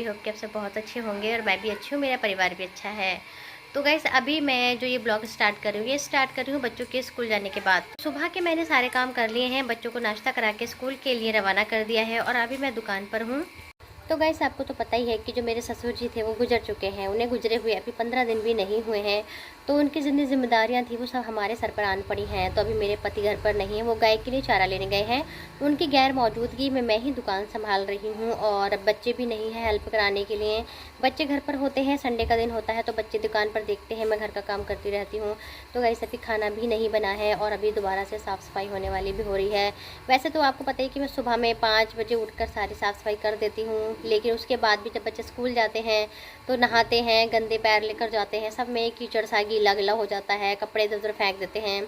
Hope कि आप सब बहुत अच्छे होंगे और मैं भी अच्छी हूँ, मेरा परिवार भी अच्छा है। तो गाइस अभी मैं जो ये ब्लॉग स्टार्ट कर रही हूँ, ये स्टार्ट कर रही हूँ बच्चों के स्कूल जाने के बाद। सुबह के मैंने सारे काम कर लिए हैं, बच्चों को नाश्ता करा के स्कूल के लिए रवाना कर दिया है और अभी मैं दुकान पर हूँ। तो गाइस आपको तो पता ही है कि जो मेरे ससुर जी थे वो गुजर चुके हैं, उन्हें गुजरे हुए अभी 15 दिन भी नहीं हुए हैं। तो उनकी जितनी जिम्मेदारियां थी वो सब हमारे सर पर आन पड़ी हैं। तो अभी मेरे पति घर पर नहीं है, वो गाय के लिए चारा लेने गए हैं। उनकी गैर मौजूदगी में मैं ही दुकान संभाल रही हूँ और बच्चे भी नहीं हैं हेल्प कराने के लिए। बच्चे घर पर होते हैं, संडे का दिन होता है तो बच्चे दुकान पर देखते हैं, मैं घर का काम करती रहती हूँ। तो गाइस अभी खाना भी नहीं बना है और अभी दोबारा से साफ़ सफाई होने वाली भी हो रही है। वैसे तो आपको पता ही कि मैं सुबह में 5 बजे उठकर सारी साफ़ सफाई कर देती हूँ, लेकिन उसके बाद भी जब बच्चे स्कूल जाते हैं तो नहाते हैं, गंदे पैर लेकर जाते हैं, सब में कीचड़ सा गीला गीला हो जाता है, कपड़े इधर उधर फेंक देते हैं।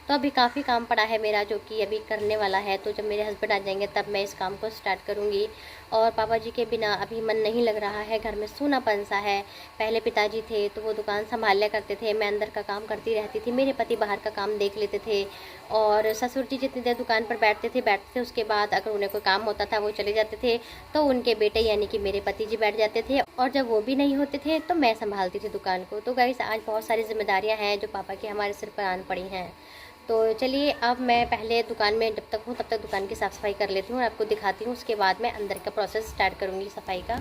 तो अभी काफ़ी काम पड़ा है मेरा जो कि अभी करने वाला है। तो जब मेरे हस्बैंड आ जाएंगे तब मैं इस काम को स्टार्ट करूँगी। और पापा जी के बिना अभी मन नहीं लग रहा है, घर में सूनापन सा है। पहले पिताजी थे तो वो दुकान संभाला करते थे, मैं अंदर का काम करती रहती थी, मेरे पति बाहर का काम देख लेते थे। और ससुर जी जितनी देर दुकान पर बैठते थे, उसके बाद अगर उन्हें कोई काम होता था वो चले जाते थे, तो उनके बेटे यानी कि मेरे पति जी बैठ जाते थे और जब वो भी नहीं होते थे तो मैं संभालती थी दुकान को। तो गाइस आज बहुत सारी जिम्मेदारियां हैं जो पापा के हमारे सिर पर आन पड़ी हैं। तो चलिए अब मैं पहले दुकान में जब तक हूँ तब तक दुकान की साफ़ सफाई कर लेती हूँ और आपको दिखाती हूँ, उसके बाद मैं अंदर का प्रोसेस स्टार्ट करूँगी सफाई का।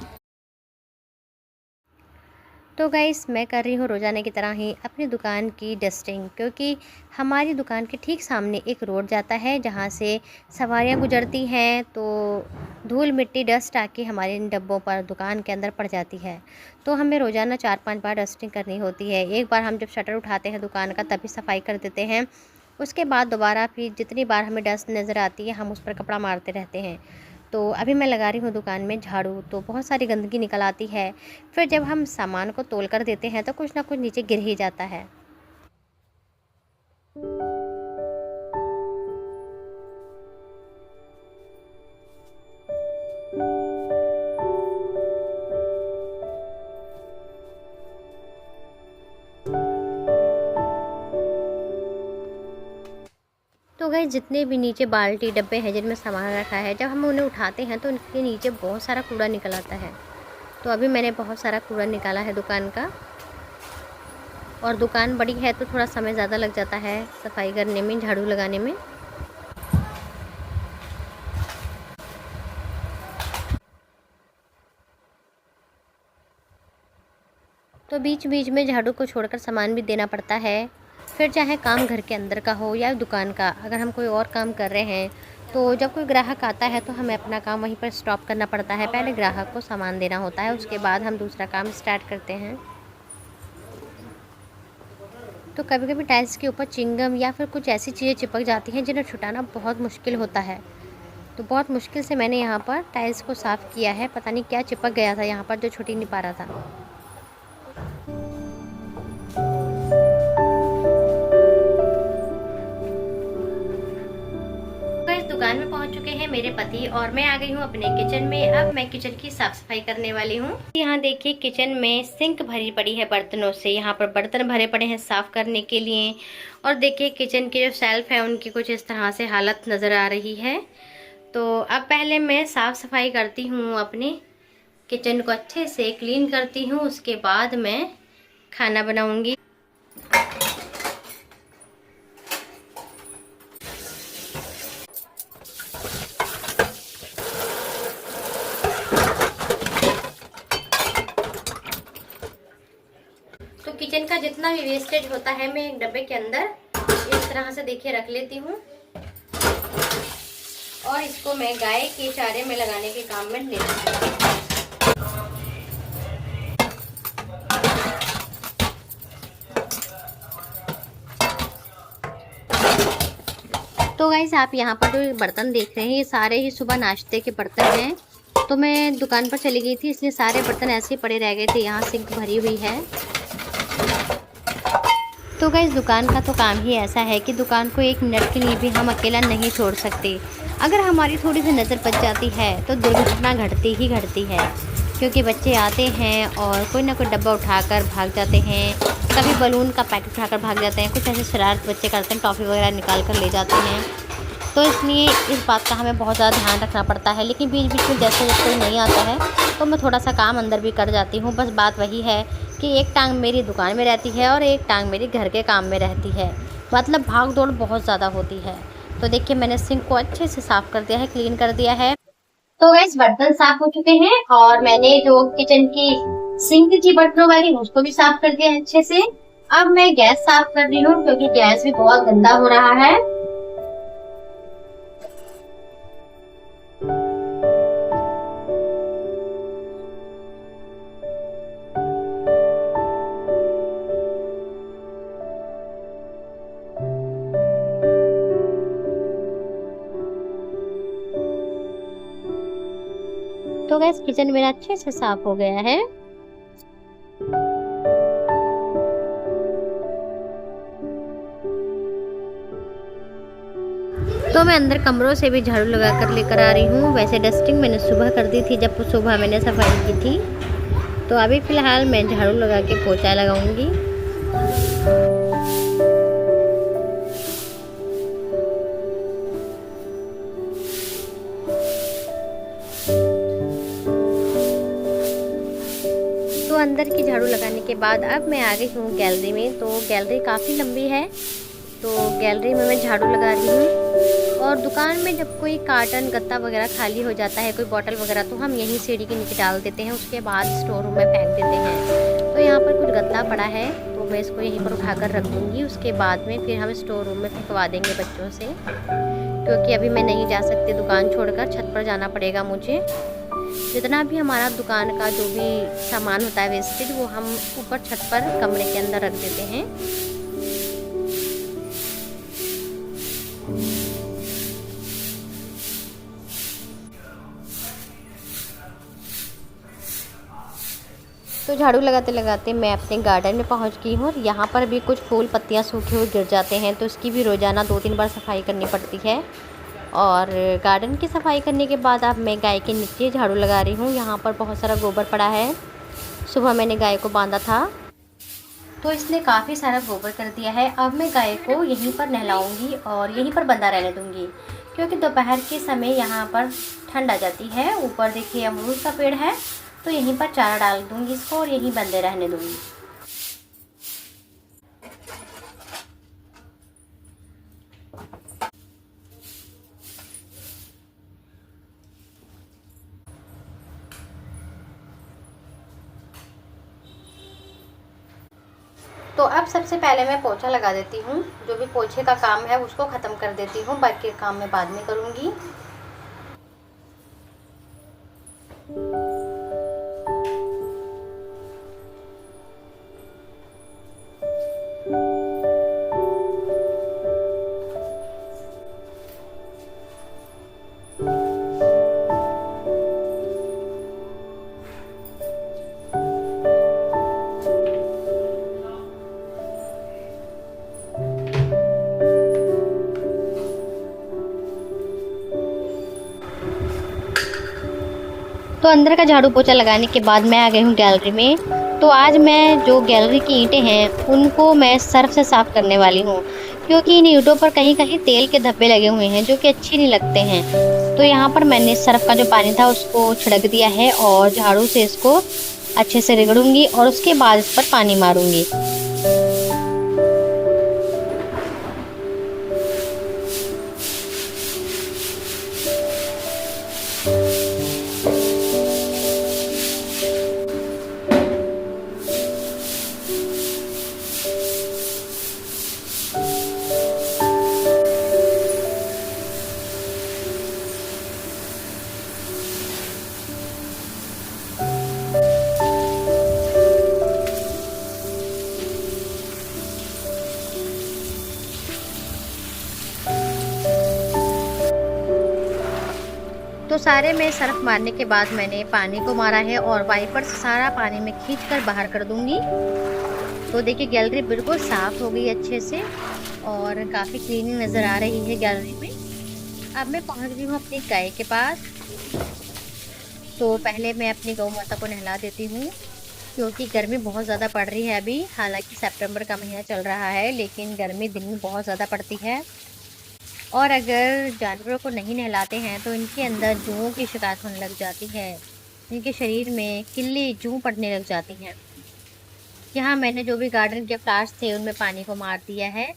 तो गाइस मैं कर रही हूँ रोज़ाना की तरह ही अपनी दुकान की डस्टिंग, क्योंकि हमारी दुकान के ठीक सामने एक रोड जाता है जहाँ से सवारियाँ गुजरती हैं। तो धूल मिट्टी डस्ट आके हमारे इन डब्बों पर दुकान के अंदर पड़ जाती है। तो हमें रोज़ाना 4-5 बार डस्टिंग करनी होती है। एक बार हम जब शटर उठाते हैं दुकान का तभी सफाई कर देते हैं, उसके बाद दोबारा फिर जितनी बार हमें डस्ट नज़र आती है हम उस पर कपड़ा मारते रहते हैं। तो अभी मैं लगा रही हूँ दुकान में झाड़ू, तो बहुत सारी गंदगी निकल आती है। फिर जब हम सामान को तोल कर देते हैं तो कुछ ना कुछ नीचे गिर ही जाता है। तो गाइस जितने भी नीचे बाल्टी डब्बे हैं जिनमें सामान रखा है, जब हम उन्हें उठाते हैं तो उनके नीचे बहुत सारा कूड़ा निकल आता है। तो अभी मैंने बहुत सारा कूड़ा निकाला है दुकान का। और दुकान बड़ी है तो थोड़ा समय ज़्यादा लग जाता है सफाई करने में, झाड़ू लगाने में। तो बीच बीच में झाड़ू को छोड़कर सामान भी देना पड़ता है। फिर चाहे काम घर के अंदर का हो या दुकान का, अगर हम कोई और काम कर रहे हैं तो जब कोई ग्राहक आता है तो हमें अपना काम वहीं पर स्टॉप करना पड़ता है। पहले ग्राहक को सामान देना होता है, उसके बाद हम दूसरा काम स्टार्ट करते हैं। तो कभी कभी टाइल्स के ऊपर चिंगम या फिर कुछ ऐसी चीज़ें चिपक जाती हैं जिन्हें छुटाना बहुत मुश्किल होता है। तो बहुत मुश्किल से मैंने यहाँ पर टाइल्स को साफ़ किया है। पता नहीं क्या चिपक गया था यहाँ पर जो छुट ही नहीं पा रहा था। दुकान में पहुंच चुके हैं मेरे पति और मैं आ गई हूं अपने किचन में। अब मैं किचन की साफ सफाई करने वाली हूं। यहाँ देखिए किचन में सिंक भरी पड़ी है बर्तनों से, यहाँ पर बर्तन भरे पड़े हैं साफ करने के लिए। और देखिए किचन के जो शेल्फ है उनकी कुछ इस तरह से हालत नज़र आ रही है। तो अब पहले मैं साफ सफाई करती हूँ, अपने किचन को अच्छे से क्लीन करती हूँ, उसके बाद मैं खाना बनाऊँगी। तो किचन का जितना भी वेस्टेज होता है मैं एक डब्बे के अंदर इस तरह से देखिए रख लेती हूँ और इसको मैं गाय के चारे में लगाने के काम में ले लेती हूँ। तो गाइस आप यहाँ पर जो बर्तन देख रहे हैं ये सारे ही सुबह नाश्ते के बर्तन हैं। तो मैं दुकान पर चली गई थी इसलिए सारे बर्तन ऐसे ही पड़े रह गए थे, यहाँ सिंक भरी हुई है। तो गाइस दुकान का तो काम ही ऐसा है कि दुकान को एक मिनट के लिए भी हम अकेला नहीं छोड़ सकते। अगर हमारी थोड़ी सी नज़र बच जाती है तो दुर्घटना घटती ही घटती है, क्योंकि बच्चे आते हैं और कोई ना कोई डब्बा उठाकर भाग जाते हैं, कभी बलून का पैकेट उठाकर भाग जाते हैं, कुछ ऐसे शरारत बच्चे करते हैं, टॉफ़ी वगैरह निकाल कर ले जाते हैं। तो इसलिए इस बात का हमें बहुत ज़्यादा ध्यान रखना पड़ता है। लेकिन बीच बीच में जैसे जब कोई नहीं आता है तो मैं थोड़ा सा काम अंदर भी कर जाती हूँ। बस बात वही है कि एक टांग मेरी दुकान में रहती है और एक टांग मेरी घर के काम में रहती है, मतलब भाग दौड़ बहुत ज़्यादा होती है। तो देखिए मैंने सिंक को अच्छे से साफ़ कर दिया है, क्लीन कर दिया है। तो गाइस बर्तन साफ हो चुके हैं और मैंने जो किचन की सिंक थी बर्तनों वाली उसको भी साफ कर दिया है अच्छे से। अब मैं गैस साफ कर रही हूँ क्योंकि गैस भी बहुत गंदा हो रहा है। तो गैस किचन मेरा अच्छे से साफ हो गया है। तो मैं अंदर कमरों से भी झाड़ू लगा कर लेकर आ रही हूँ। वैसे डस्टिंग मैंने सुबह कर दी थी, जब सुबह मैंने सफाई की थी। तो अभी फ़िलहाल मैं झाड़ू लगा के पोछा लगाऊंगी। तो अंदर की झाड़ू लगाने के बाद अब मैं आ गई हूँ गैलरी में। तो गैलरी काफ़ी लंबी है, तो गैलरी में मैं झाड़ू लगा रही हूँ। और दुकान में जब कोई कार्टन गत्ता वगैरह खाली हो जाता है, कोई बॉटल वगैरह, तो हम यहीं सीढ़ी के नीचे डाल देते हैं, उसके बाद स्टोर रूम में फेंक देते हैं। तो यहाँ पर कुछ गत्ता पड़ा है तो मैं इसको यहीं पर उठाकर रख दूँगी। उसके बाद में फिर हम स्टोर रूम में फेंकवा देंगे बच्चों से, क्योंकि अभी मैं नहीं जा सकती दुकान छोड़कर, छत पर जाना पड़ेगा मुझे। जितना भी हमारा दुकान का जो भी सामान होता है वेस्टेज, वो हम ऊपर छत पर कमरे के अंदर रख देते हैं। तो झाड़ू लगाते लगाते मैं अपने गार्डन में पहुंच गई हूँ। यहाँ पर भी कुछ फूल पत्तियाँ सूखे हुए गिर जाते हैं, तो इसकी भी रोज़ाना 2-3 बार सफाई करनी पड़ती है। और गार्डन की सफाई करने के बाद अब मैं गाय के नीचे झाड़ू लगा रही हूँ। यहाँ पर बहुत सारा गोबर पड़ा है, सुबह मैंने गाय को बांधा था तो इसने काफ़ी सारा गोबर कर दिया है। अब मैं गाय को यहीं पर नहलाऊंगी और यहीं पर बंधा रहने दूंगी, क्योंकि दोपहर के समय यहाँ पर ठंड आ जाती है। ऊपर देखिए अमरूद का पेड़ है, तो यहीं पर चारा डाल दूंगी इसको और यहीं बंधे रहने दूंगी। तो अब सबसे पहले मैं पोछा लगा देती हूँ। जो भी पोछे का काम है उसको ख़त्म कर देती हूँ, बाकी काम मैं बाद में करूँगी। तो अंदर का झाड़ू पोछा लगाने के बाद मैं आ गई हूँ गैलरी में। तो आज मैं जो गैलरी की ईंटें हैं उनको मैं सर्फ से साफ़ करने वाली हूँ, क्योंकि इन ईंटों पर कहीं कहीं तेल के धब्बे लगे हुए हैं जो कि अच्छी नहीं लगते हैं। तो यहाँ पर मैंने सर्फ का जो पानी था उसको छिड़क दिया है और झाड़ू से इसको अच्छे से रगड़ूंगी और उसके बाद इस पर पानी मारूंगी। तो सारे में सर्फ मारने के बाद मैंने पानी को मारा है और वाइपर से सारा पानी में खींचकर बाहर कर दूंगी। तो देखिए गैलरी बिल्कुल साफ़ हो गई अच्छे से और काफ़ी क्लीनिंग नज़र आ रही है गैलरी में। अब मैं पहुंच गई हूँ अपनी गाय के पास। तो पहले मैं अपनी गौ माता को नहला देती हूँ, क्योंकि गर्मी बहुत ज़्यादा पड़ रही है अभी। हालांकि सितंबर का महीना चल रहा है, लेकिन गर्मी दिन में बहुत ज़्यादा पड़ती है। और अगर जानवरों को नहीं नहलाते हैं तो इनके अंदर जूओं की शिकायत होने लग जाती है। इनके शरीर में किल्ली जूं पड़ने लग जाती हैं। यहाँ मैंने जो भी गार्डन के फ्लावर्स थे उनमें पानी को मार दिया है।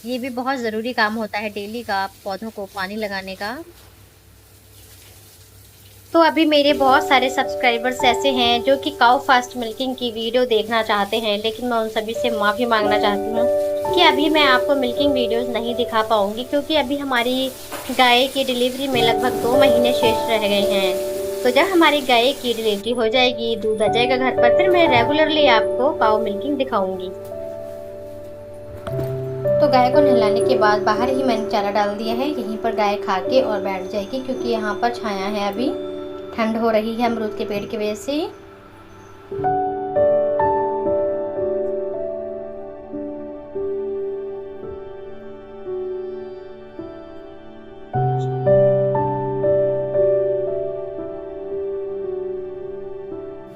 ये भी बहुत ज़रूरी काम होता है डेली का, पौधों को पानी लगाने का। तो अभी मेरे बहुत सारे सब्सक्राइबर्स ऐसे हैं जो कि काऊ फास्ट मिल्किंग की वीडियो देखना चाहते हैं, लेकिन मैं उन सभी से माफ़ी मांगना चाहती हूँ कि अभी मैं आपको मिल्किंग वीडियोस नहीं दिखा पाऊँगी, क्योंकि अभी हमारी गाय की डिलीवरी में लगभग 2 महीने शेष रह गए हैं। तो जब हमारी गाय की डिलीवरी हो जाएगी, दूध आ जाएगा घर पर, फिर मैं रेगुलरली आपको काऊ मिल्किंग दिखाऊँगी। तो गाय को नहलाने के बाद बाहर ही मैंने चारा डाल दिया है। यहीं पर गाय खा के और बैठ जाएगी, क्योंकि यहाँ पर छाया है, अभी ठंड हो रही है अमरूद के पेड़ की वजह से।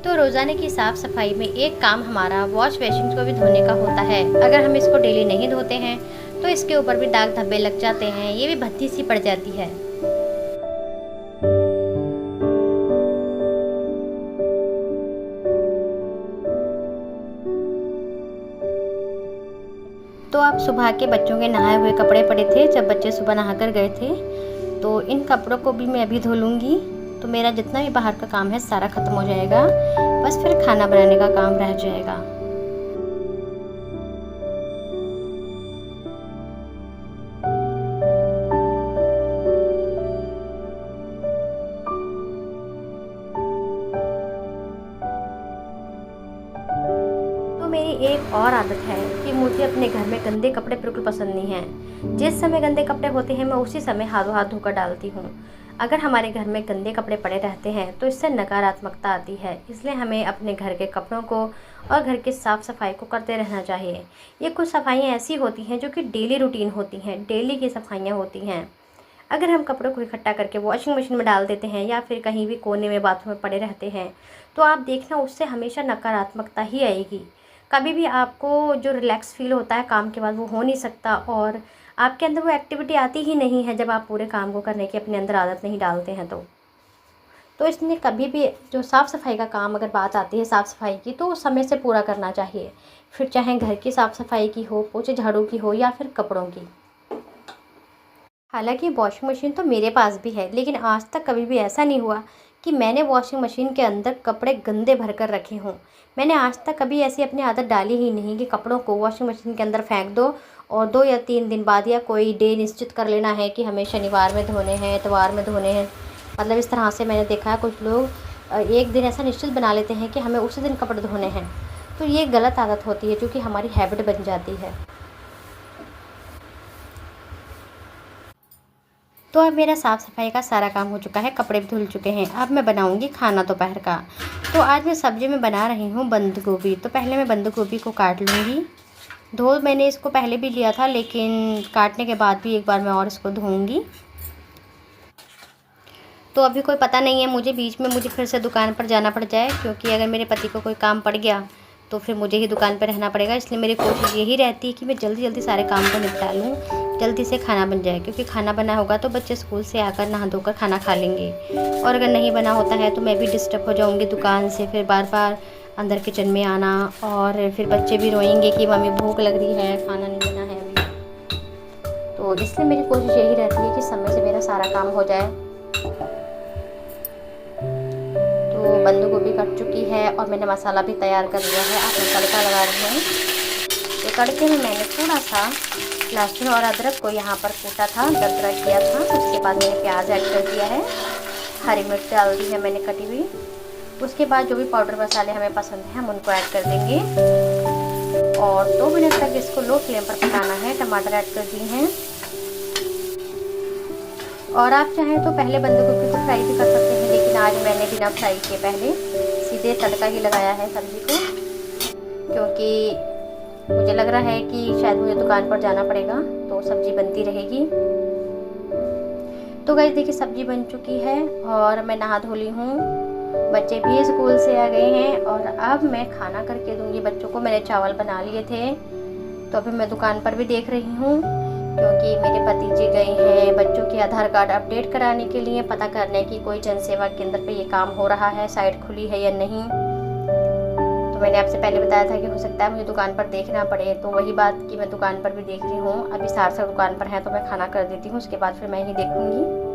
तो रोज़ाना की साफ़ सफाई में एक काम हमारा वॉश बेसिन को भी धोने का होता है। अगर हम इसको डेली नहीं धोते हैं तो इसके ऊपर भी दाग धब्बे लग जाते हैं, ये भी भद्दी सी पड़ जाती है। तो अब सुबह के बच्चों के नहाए हुए कपड़े पड़े थे, जब बच्चे सुबह नहा कर गए थे, तो इन कपड़ों को भी मैं अभी धो लूँगी। तो मेरा जितना भी बाहर का काम है सारा ख़त्म हो जाएगा, बस फिर खाना बनाने का काम रह जाएगा। तो मेरी एक और आदत है कि मुझे अपने घर में गंदे कपड़े बिल्कुल पसंद नहीं हैं। जिस समय गंदे कपड़े होते हैं मैं उसी समय हाथों हाथ धोकर डालती हूँ। अगर हमारे घर में गंदे कपड़े पड़े रहते हैं तो इससे नकारात्मकता आती है, इसलिए हमें अपने घर के कपड़ों को और घर की साफ़ सफाई को करते रहना चाहिए। ये कुछ सफाइयाँ ऐसी होती हैं जो कि डेली रूटीन होती हैं, डेली की सफाइयाँ होती हैं। अगर हम कपड़ों को इकट्ठा करके वॉशिंग मशीन में डाल देते हैं या फिर कहीं भी कोने में बाथरूम में पड़े रहते हैं, तो आप देखना उससे हमेशा नकारात्मकता ही आएगी। कभी भी आपको जो रिलैक्स फील होता है काम के बाद वो हो नहीं सकता, और आपके अंदर वो एक्टिविटी आती ही नहीं है जब आप पूरे काम को करने की अपने अंदर आदत नहीं डालते हैं तो इसलिए कभी भी जो साफ़ सफाई का काम अगर बात आती है साफ़ सफाई की, तो समय से पूरा करना चाहिए। फिर चाहे घर की साफ़ सफाई की हो, पोछे झाड़ू की हो या फिर कपड़ों की। हालांकि वॉशिंग मशीन तो मेरे पास भी है, लेकिन आज तक कभी भी ऐसा नहीं हुआ कि मैंने वॉशिंग मशीन के अंदर कपड़े गंदे भर कर रखे हों। मैंने आज तक कभी ऐसी अपनी आदत डाली ही नहीं कि कपड़ों को वॉशिंग मशीन के अंदर फेंक दो और 2 या 3 दिन बाद या कोई डे निश्चित कर लेना है कि हमें शनिवार में धोने हैं, इतवार में धोने हैं। मतलब इस तरह से मैंने देखा है कुछ लोग एक दिन ऐसा निश्चित बना लेते हैं कि हमें उसी दिन कपड़े धोने हैं। तो ये गलत आदत होती है, जो कि हमारी हैबिट बन जाती है। तो अब मेरा साफ़ सफाई का सारा काम हो चुका है, कपड़े भी धुल चुके हैं। अब मैं बनाऊंगी खाना दोपहर का। तो आज मैं सब्ज़ी में बना रही हूँ बंद गोभी। तो पहले मैं बंद गोभी को काट लूँगी। धो मैंने इसको पहले भी लिया था, लेकिन काटने के बाद भी एक बार मैं और इसको धोऊँगी। तो अभी कोई पता नहीं है मुझे बीच में मुझे फिर से दुकान पर जाना पड़ जाए, क्योंकि अगर मेरे पति को कोई काम पड़ गया तो फिर मुझे ही दुकान पर रहना पड़ेगा। इसलिए मेरी कोशिश यही रहती है कि मैं जल्दी जल्दी सारे काम को निपटा लूँ, जल्दी से खाना बन जाए, क्योंकि खाना बना होगा तो बच्चे स्कूल से आकर नहा धोकर खाना खा लेंगे। और अगर नहीं बना होता है तो मैं भी डिस्टर्ब हो जाऊँगी दुकान से, फिर बार बार अंदर किचन में आना, और फिर बच्चे भी रोएंगे कि मम्मी भूख लग रही है, खाना नहीं बना है अभी। तो इसलिए मेरी कोशिश यही रहती है कि समय से मेरा सारा काम हो जाए। तो बंद गोभी कट चुकी है और मैंने मसाला भी तैयार कर लिया है। अब मैं तड़का लगा रही हूँ। तो तड़के में मैंने थोड़ा सा लहसुन और अदरक को यहाँ पर कूटा था, दरदरा किया था। उसके बाद मैंने प्याज ऐड कर दिया है, हरी मिर्च डाल दी है मैंने कटी हुई। उसके बाद जो भी पाउडर मसाले हमें पसंद है हम उनको ऐड कर देंगे, और 2 मिनट तक इसको लो फ्लेम पर पकाना है। टमाटर ऐड कर दिए हैं, और आप चाहें तो पहले बंद गोभी को फ्राई भी कर सकते हैं, लेकिन आज मैंने बिना फ्राई किए पहले सीधे तड़का ही लगाया है सब्ज़ी को, क्योंकि मुझे लग रहा है कि शायद मुझे दुकान पर जाना पड़ेगा तो सब्ज़ी बनती रहेगी। तो गाइस देखिए सब्ज़ी बन चुकी है और मैं नहा धो ली हूँ, बच्चे भी स्कूल से आ गए हैं, और अब मैं खाना करके दूंगी बच्चों को। मैंने चावल बना लिए थे, तो अभी मैं दुकान पर भी देख रही हूँ क्योंकि मेरे भतीजे गए हैं बच्चों के आधार कार्ड अपडेट कराने के लिए, पता करने की कोई जन सेवा केंद्र पे ये काम हो रहा है, साइट खुली है या नहीं। तो मैंने आपसे पहले बताया था कि हो सकता है मुझे दुकान पर देखना पड़े, तो वही बात कि मैं दुकान पर भी देख रही हूँ। अभी सार दुकान पर है तो मैं खाना कर देती हूँ, उसके बाद फिर मैं ही देखूँगी।